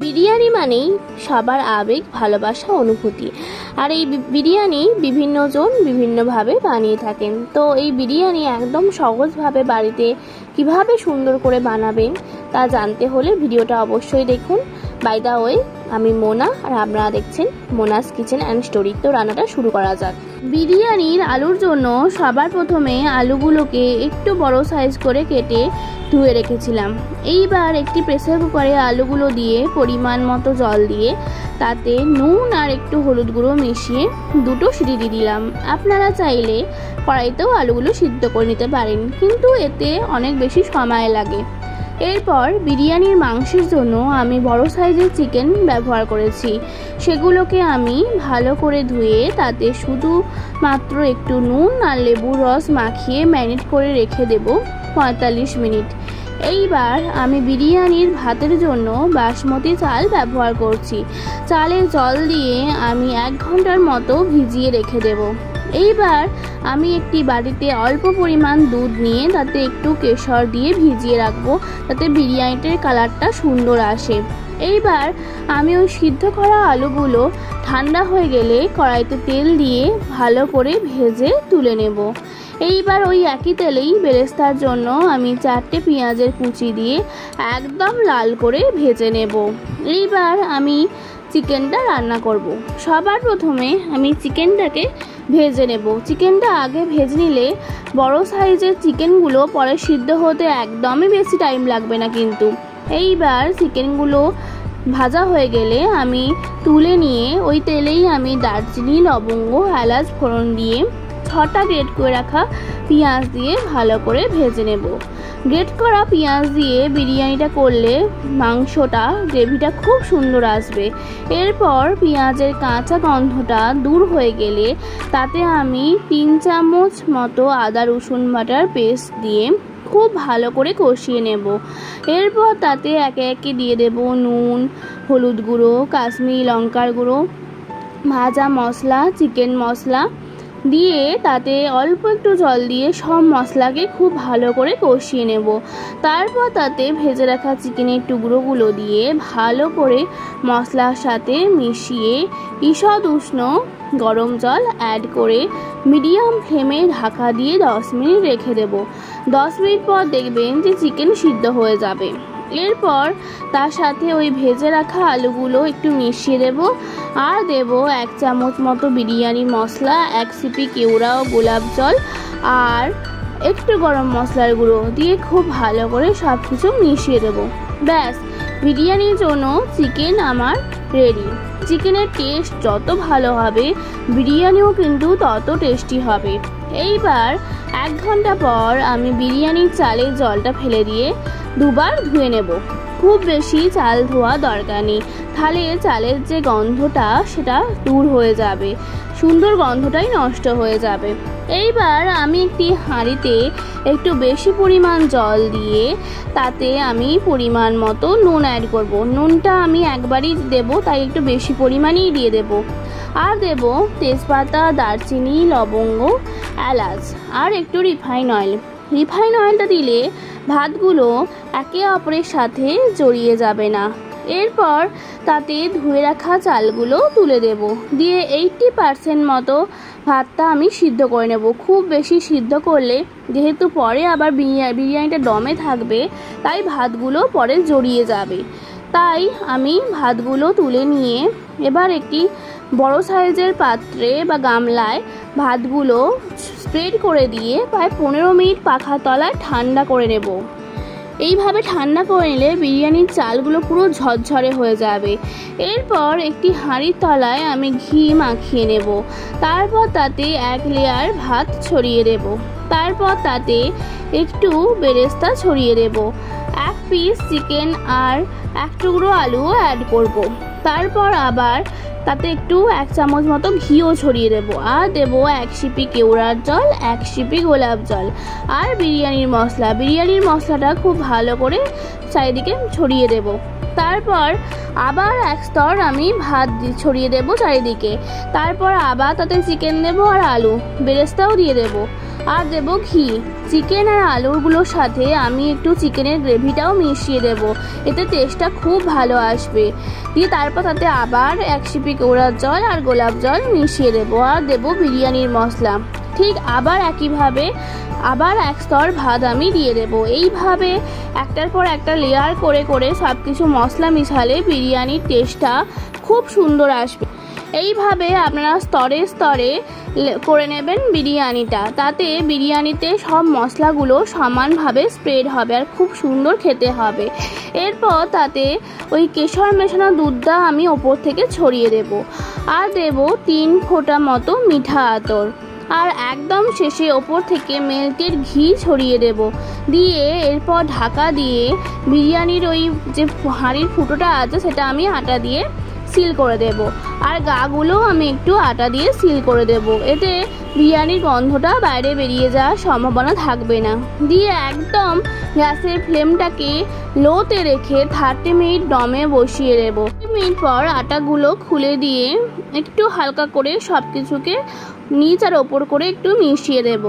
বিরিয়ানি মানেই সবার আবেগ, ভালোবাসা, অনুভূতি। আর এই বিরিয়ানি বিভিন্ন জন বিভিন্নভাবে বানিয়ে থাকেন। তো এই বিরিয়ানি একদম সহজভাবে বাড়িতে কিভাবে সুন্দর করে বানাবেন তা জানতে হলে ভিডিওটা অবশ্যই দেখুন। বাই দ্য ওয়ে, আমি মোনা আর আপনারা দেখছেন মোনাস কিচেন অ্যান্ড স্টোরি। তো রান্নাটা শুরু করা যাক। বিরিয়ানির আলুর জন্য সবার প্রথমে আলুগুলোকে একটু বড় সাইজ করে কেটে ধুয়ে রেখেছিলাম। এইবার একটি প্রেসার কুকারে আলুগুলো দিয়ে পরিমাণ মতো জল দিয়ে তাতে নুন আর একটু হলুদ গুঁড়ো মিশিয়ে দুটো সিটি দিয়ে দিলাম। আপনারা চাইলে কড়াইতেও আলুগুলো সিদ্ধ করে নিতে পারেন, কিন্তু এতে অনেক বেশি সময় লাগে। এরপর বিরিয়ানির মাংসের জন্য আমি বড় সাইজের চিকেন ব্যবহার করেছি। সেগুলোকে আমি ভালো করে ধুয়ে তাতে শুধু মাত্র একটু নুন আর লেবুর রস মাখিয়ে ম্যারিনেট করে রেখে দেব 45 মিনিট। এইবার আমি বিরিয়ানির ভাতের জন্য বাসমতি চাল ব্যবহার করছি। চালে জল দিয়ে আমি 1 ঘন্টার মতো ভিজিয়ে রেখে দেব। এইবার আমি একটি বাটিতে অল্প পরিমাণ দুধ নিয়ে তাতে একটু কেশর দিয়ে ভিজিয়ে রাখবো, যাতে বিরিয়ানিটার কালারটা সুন্দর আসে। এইবার আমি ওই সিদ্ধ করা আলুগুলো ঠান্ডা হয়ে গেলে কড়াইতে তেল দিয়ে ভালো করে ভেজে তুলে নেব। এইবার ওই একই তেলেই বেরেস্তার জন্য আমি 4টে পেঁয়াজের কুচি দিয়ে একদম লাল করে ভেজে নেব। এইবার আমি চিকেনটা রান্না করব। সবার প্রথমে আমি চিকেনটাকে ভেজে নেব। চিকেনটা আগে ভেজে নিলে বড় সাইজের চিকেনগুলো পরে সিদ্ধ হতে একদমই বেশি টাইম লাগবে না কিন্তু। এইবার চিকেনগুলো ভাজা হয়ে গেলে আমি তুলে নিয়ে ওই তেলেই আমি দারচিনি, লবঙ্গ, এলাচ ফোড়ন দিয়ে 6টা গ্রেট করে রাখা পেঁয়াজ দিয়ে ভালো করে ভেজে নেব। গ্রেট করা পেঁয়াজ দিয়ে বিরিয়ানিটা করলে মাংসটা, গ্রেভিটা খুব সুন্দর আসবে। এরপর পেঁয়াজের কাঁচা গন্ধটা দূর হয়ে গেলে তাতে আমি 3 চামচ মতো আদা রসুন বাটার পেস্ট দিয়ে খুব ভালো করে কষিয়ে নেব। এরপর তাতে একে একে দিয়ে দেব নুন, হলুদ গুঁড়ো, কাশ্মীরি লঙ্কার গুঁড়ো, ভাজা মশলা, চিকেন মশলা দিয়ে তাতে অল্প একটু জল দিয়ে সব মশলাকে খুব ভালো করে কষিয়ে নেব। তারপর তাতে ভেজে রাখা চিকেনের টুকরোগুলো দিয়ে ভালো করে মশলার সাথে মিশিয়ে ঈষৎ উষ্ণ গরম জল অ্যাড করে মিডিয়াম ফ্লেমে ঢাকা দিয়ে 10 মিনিট রেখে দেব। 10 মিনিট পর দেখবেন যে চিকেন সিদ্ধ হয়ে যাবে। এরপর তার সাথে ওই ভেজে রাখা আলুগুলো একটু মিশিয়ে দেব আর দেব 1 চামচ মতো বিরিয়ানি মশলা, 1 সিপি কেওড়া ও গোলাপ জল আর একটু গরম মশলার গুঁড়ো দিয়ে খুব ভালো করে সব কিছু মিশিয়ে দেব। ব্যাস, বিরিয়ানির জন্য চিকেন আমার রেডি। চিকেনের টেস্ট যত ভালো হবে বিরিয়ানিও কিন্তু তত টেস্টি হবে। এইবার 1 ঘন্টা পর আমি বিরিয়ানির চালের জলটা ফেলে দিয়ে দুবার ধুয়ে নেব। খুব বেশি চাল ধোয়া দরকার নেই, তাহলে চালের যে গন্ধটা সেটা দূর হয়ে যাবে, সুন্দর গন্ধটাই নষ্ট হয়ে যাবে। এইবার আমি একটি হাঁড়িতে একটু বেশি পরিমাণ জল দিয়ে তাতে আমি পরিমাণ মতো নুন অ্যাড করব। নুনটা আমি একবারই দেব, তাই একটু বেশি পরিমাণেই দিয়ে দেব। আর দেব তেজপাতা, দারচিনি, লবঙ্গ, এলাচ আর একটু রিফাইন অয়েল। রিফাইন অয়েলটা দিলে ভাতগুলো একে অপরের সাথে জড়িয়ে যাবে না। এরপর তাতে ধুয়ে রাখা চালগুলো তুলে দেব, দিয়ে 80% মতো ভাতটা আমি সিদ্ধ করে নেব। খুব বেশি সিদ্ধ করলে যেহেতু পরে আবার বিরিয়ানিটা দমে থাকবে, তাই ভাতগুলো পরে জড়িয়ে যাবে। তাই আমি ভাতগুলো তুলে নিয়ে এবার একটি বড় সাইজের পাত্রে বা গামলায় ভাতগুলো স্প্রেড করে দিয়ে প্রায় 15 মিনিট পাখার তলায় ঠান্ডা করে নেব। এইভাবে ঠান্ডা করে নিলে বিরিয়ানির চালগুলো পুরো ঝরঝরে হয়ে যাবে। এরপর একটি হাঁড়ির তলায় আমি ঘি মাখিয়ে নেব। তারপর তাতে 1 লেয়ার ভাত ছড়িয়ে দেব। তারপর তাতে একটু বেরেস্তা ছড়িয়ে দেব। 1 পিস চিকেন আর 1 টুকরো আলুও অ্যাড করব। তারপর আবার তাতে একটু 1 চামচ মতো ঘিও ছড়িয়ে দেব আর দেব 1 সিপি কেওড়ার জল, 1 সিপি গোলাপ জল আর বিরিয়ানির মশলা। বিরিয়ানির মশলাটা খুব ভালো করে চারিদিকে ছড়িয়ে দেব। তারপর আবার 1 স্তর আমি ভাত ছড়িয়ে দেব চারিদিকে। তারপর আবার তাতে চিকেন দেব আর আলু, বেরেস্তাও দিয়ে দেব। আর দেবো ঘি। চিকেন আর আলুগুলোর সাথে আমি একটু চিকেনের গ্রেভিটাও মিশিয়ে দেব, এতে টেস্টটা খুব ভালো আসবে। দিয়ে তারপর তাতে আবার এক সিপি কেওড়ার জল আর গোলাপ জল মিশিয়ে দেবো, আর দেবো বিরিয়ানির মশলা। ঠিক আবার একইভাবে আবার এক স্তর ভাত আমি দিয়ে দেব। এইভাবে একটার পর একটা লেয়ার করে করে সব কিছু মশলা মিশালে বিরিয়ানির টেস্টটা খুব সুন্দর আসবে। এইভাবে আপনারা স্তরে স্তরে করে নেবেন বিরিয়ানিটা, তাতে বিরিয়ানিতে সব মশলাগুলো সমানভাবে স্প্রেড হবে আর খুব সুন্দর খেতে হবে। এরপর তাতে ওই কেশর মেশানো দুধটা আমি ওপর থেকে ছড়িয়ে দেব, আর দেব 3 ফোঁটা মতো মিঠা আতর, আর একদম শেষে ওপর থেকে মেল্টেড ঘি ছড়িয়ে দেব। দিয়ে এরপর ঢাকা দিয়ে বিরিয়ানির ওই যে হাঁড়ির ফুটোটা আছে সেটা আমি আটা দিয়ে সিল করে দেব, আর গাগুলো আমি একটু আটা দিয়ে সিল করে দেব, এতে বিরিয়ানির গন্ধটা বাইরে বেরিয়ে যাওয়ার সম্ভাবনা থাকবে না। দিয়ে একদম গ্যাসের ফ্লেমটাকে লোতে রেখে 30 মিনিট দমে বসিয়ে দেব। 30 মিনিট পর আটাগুলো খুলে দিয়ে একটু হালকা করে সব কিছুকে নিচ আর ওপর করে একটু মিশিয়ে দেব।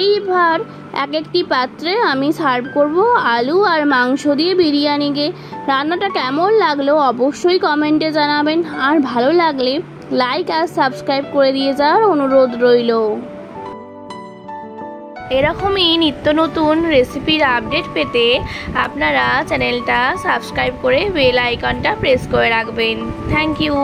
এইবার এক একটি পাত্রে আমি সার্ভ করব আলু আর মাংস দিয়ে বিরিয়ানিকে। রান্নাটা কেমন লাগলো অবশ্যই কমেন্টে জানাবেন, আর ভালো লাগলে লাইক আর সাবস্ক্রাইব করে দিয়ে যাওয়ার অনুরোধ রইল। এরকমই নিত্য নতুন রেসিপির আপডেট পেতে আপনারা চ্যানেলটা সাবস্ক্রাইব করে বেল আইকনটা প্রেস করে রাখবেন। Thank you.